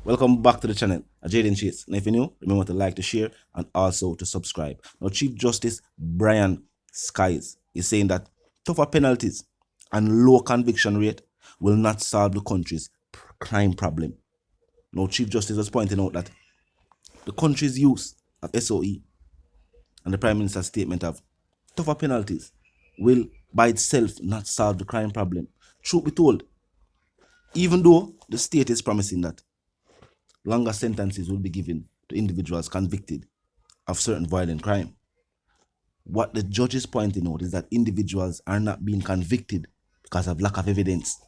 Welcome back to the channel, Jaden Chase. Now if you're new, remember to like, to share, and also to subscribe. Now Chief Justice Brian Skies is saying that tougher penalties and low conviction rate will not solve the country's crime problem. Now Chief Justice was pointing out that the country's use of SOE and the Prime Minister's statement of tougher penalties will by itself not solve the crime problem. Truth be told, even though the state is promising that longer sentences will be given to individuals convicted of certain violent crime, what the judge is pointing out is that individuals are not being convicted because of lack of evidence.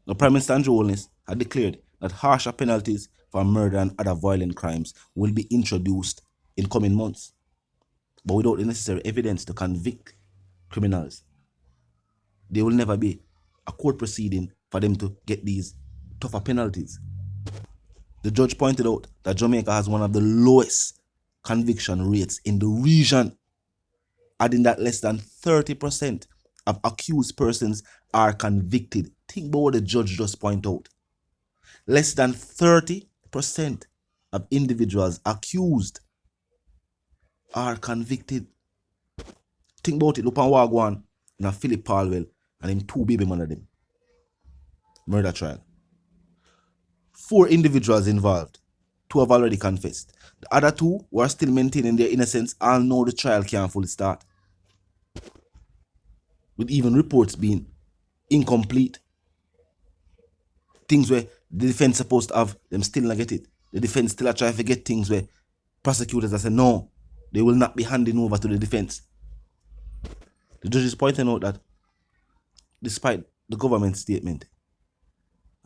The Prime Minister Holness had declared that harsher penalties for murder and other violent crimes will be introduced in coming months, but without the necessary evidence to convict criminals, there will never be a court proceeding for them to get these tougher penalties. The judge pointed out that Jamaica has one of the lowest conviction rates in the region, adding that less than 30% of accused persons are convicted. Think about what the judge just pointed out. Less than 30% of individuals accused are convicted. Think about it. Look on Wagwan and Philip Palwell and him two baby man of them. Murder trial. 4 individuals involved. 2 have already confessed. The other 2 who are still maintaining their innocence all know the trial can't fully start, with even reports being incomplete. Things where the defense supposed to have, them still not get it. The defense still are trying to get things where prosecutors are saying no, they will not be handing over to the defense. The judge is pointing out that despite the government's statement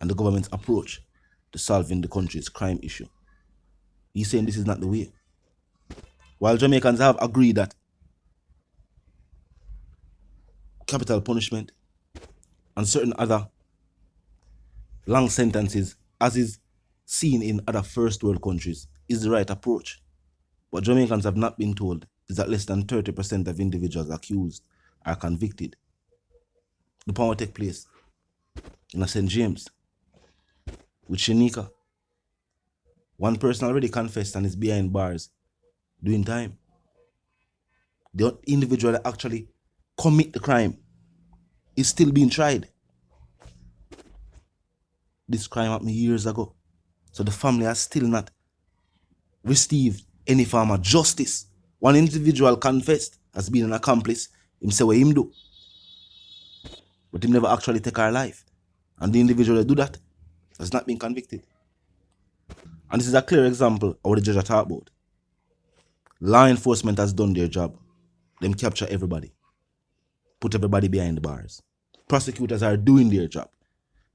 and the government's approach to solving the country's crime issue, he's saying this is not the way. While Jamaicans have agreed that capital punishment and certain other long sentences, as is seen in other first world countries, is the right approach, what Jamaicans have not been told is that less than 30% of individuals accused are convicted. The power take place in St. James with Shanika. One person already confessed and is behind bars doing time. The individual that actually commit the crime is still being tried. This crime happened years ago, so the family has still not received any form of justice. One individual confessed as being an accomplice. Him say what him do, but him never actually take her life. And the individual that do that has not been convicted. And this is a clear example of what the judge talked about. Law enforcement has done their job. Them capture everybody, put everybody behind the bars. Prosecutors are doing their job.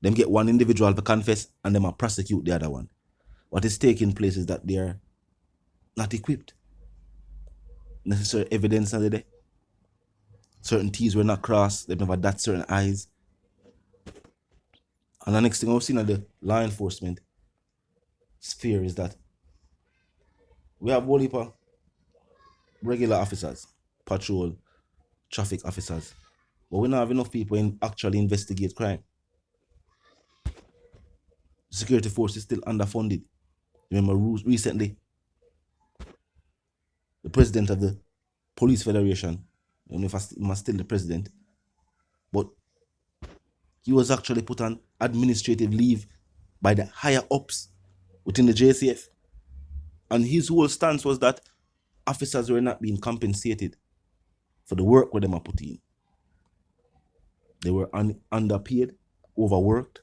Them get one individual to confess and them prosecute the other one. What is taking place is that they are not equipped. Necessary evidence are there. Certain T's were not crossed. They've never dot certain I's. And the next thing I've seen at the law enforcement sphere is that we have whole heap of regular officers, patrol, traffic officers, but we don't have enough people in actually investigate crime. The security force is still underfunded. Remember recently, the president of the Police Federation, I don't know if I'm still the president, but he was actually put on administrative leave by the higher ups within the JCF. And his whole stance was that officers were not being compensated for the work where they are put in. They were underpaid, overworked,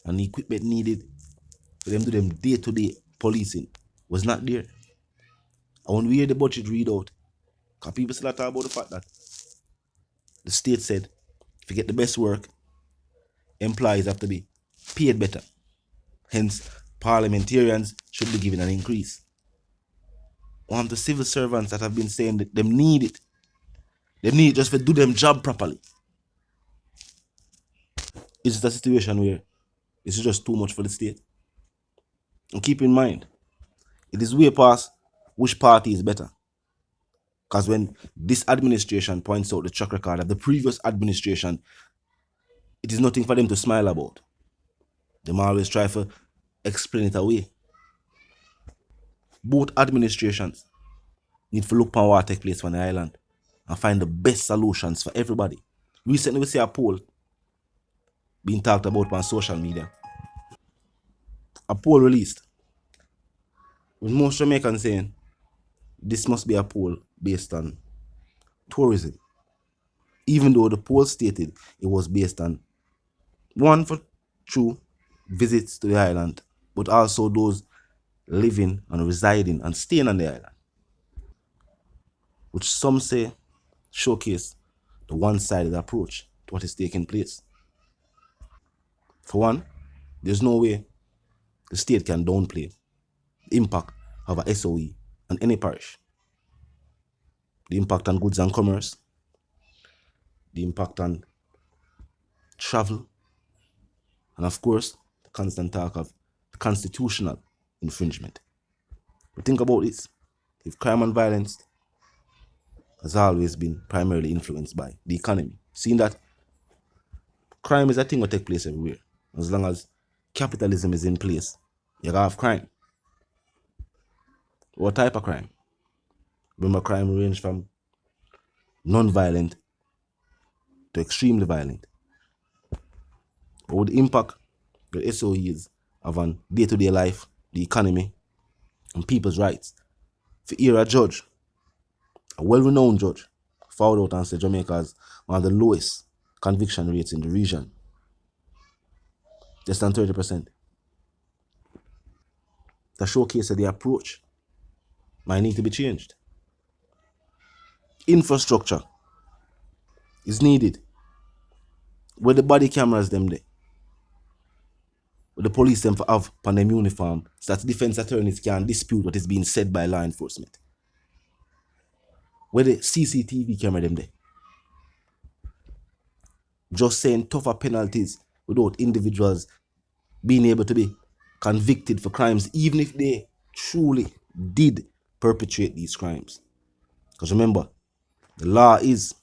and the equipment needed for them to do them day-to-day policing was not there. And when we hear the budget readout, because people still talk about the fact that the state said if you get the best work, employees have to be paid better. Hence, parliamentarians should be given an increase. One of the civil servants that have been saying that them need it. They need it just to do them job properly. It's just a situation where it's just too much for the state. And keep in mind, it is way past which party is better. Because when this administration points out the track record of the previous administration, it is nothing for them to smile about. Them always try to explain it away. Both administrations need to look upon what take place on the island and find the best solutions for everybody. Recently, we see a poll being talked about on social media. A poll released with most Jamaicans saying this must be a poll based on tourism, even though the poll stated it was based on one for true visits to the island, but also those living and residing and staying on the island, which some say showcase the one-sided approach to what is taking place. For one, there's no way the state can downplay the impact of a SOE on any parish. The impact on goods and commerce, the impact on travel, and of course, the constant talk of the constitutional infringement. But think about this. If crime and violence has always been primarily influenced by the economy, seeing that crime is a thing that takes place everywhere. As long as capitalism is in place, you have crime. What type of crime? Remember, crime range from non-violent to extremely violent. What would the impact the SOEs have on day-to-day life, the economy, and people's rights? For hear a judge, a well-renowned judge, found out and said Jamaica has one of the lowest conviction rates in the region, less than 30%. The showcase of the approach might need to be changed. Infrastructure is needed. Where the body cameras them there, where the police them for have on them uniform, so that defense attorneys can dispute what is being said by law enforcement. Where the CCTV camera them there. Just saying tougher penalties without individuals being able to be convicted for crimes, even if they truly did perpetrate these crimes. Because remember, the law is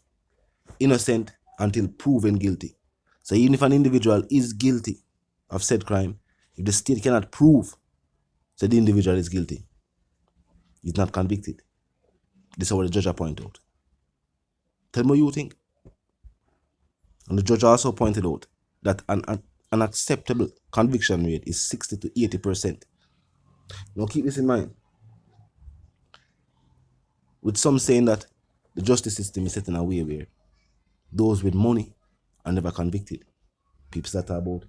innocent until proven guilty. So even if an individual is guilty of said crime, if the state cannot prove that the individual is guilty, he's not convicted. This is what the judge pointed out. Tell me what you think. And the judge also pointed out that an acceptable conviction rate is 60 to 80%. Now keep this in mind. With some saying that the justice system is set in a way where those with money are never convicted. People that are about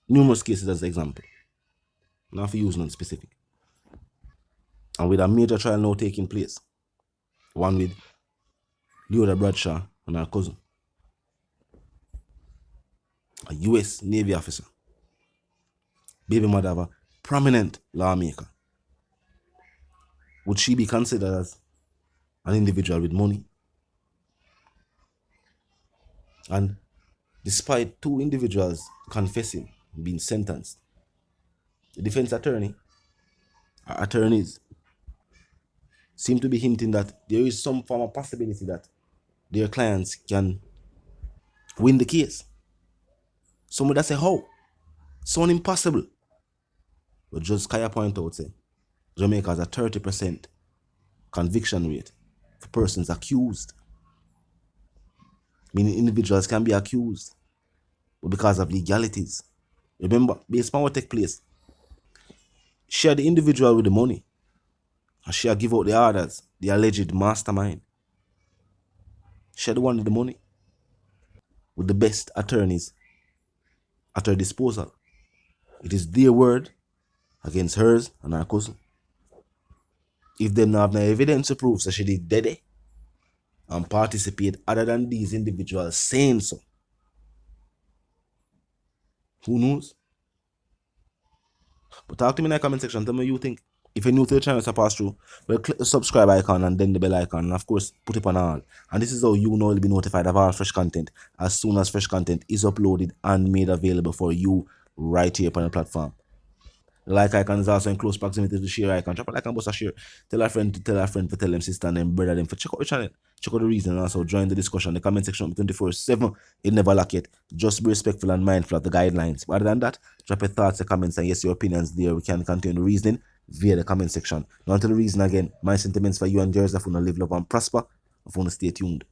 numerous cases as an example. Not for use none specific. And with a major trial now taking place, one with Leoda Bradshaw and her cousin, a US Navy officer, baby mother of a prominent lawmaker. Would she be considered as an individual with money? And despite two individuals confessing, being sentenced, the defense attorneys seem to be hinting that there is some form of possibility that their clients can win the case. Some would say, how? Sound impossible. But Judge Kaya point out, say, Jamaica has a 30% conviction rate for persons accused. Meaning individuals can be accused, but because of legalities. Remember, based on what take place, share the individual with the money, and share give out the orders, the alleged mastermind. Share the one with the money, with the best attorneys at her disposal. It is their word against hers and her cousin. If they don't have no evidence to prove that she did dead and participate other than these individuals saying so, who knows? But talk to me in the comment section. Tell me what you think. If you're new to the channel to pass through, well, click the subscribe icon and then the bell icon. And of course, put it on all. And this is how you know you'll be notified of all fresh content as soon as fresh content is uploaded and made available for you right here on the platform. The like icon is also in close proximity to the share icon. Drop a like and bust a share. Tell a friend to tell them sister and them brother them for check out the channel. Check out the reason and also join the discussion. The comment section 24/7. It never lack it. Just be respectful and mindful of the guidelines. But other than that, drop your thoughts, your comments, and yes, your opinions there. We can continue the reasoning via the comment section. Now to the reason again, my sentiments for you and yours, if you want to live, love, and prosper, if you want to stay tuned.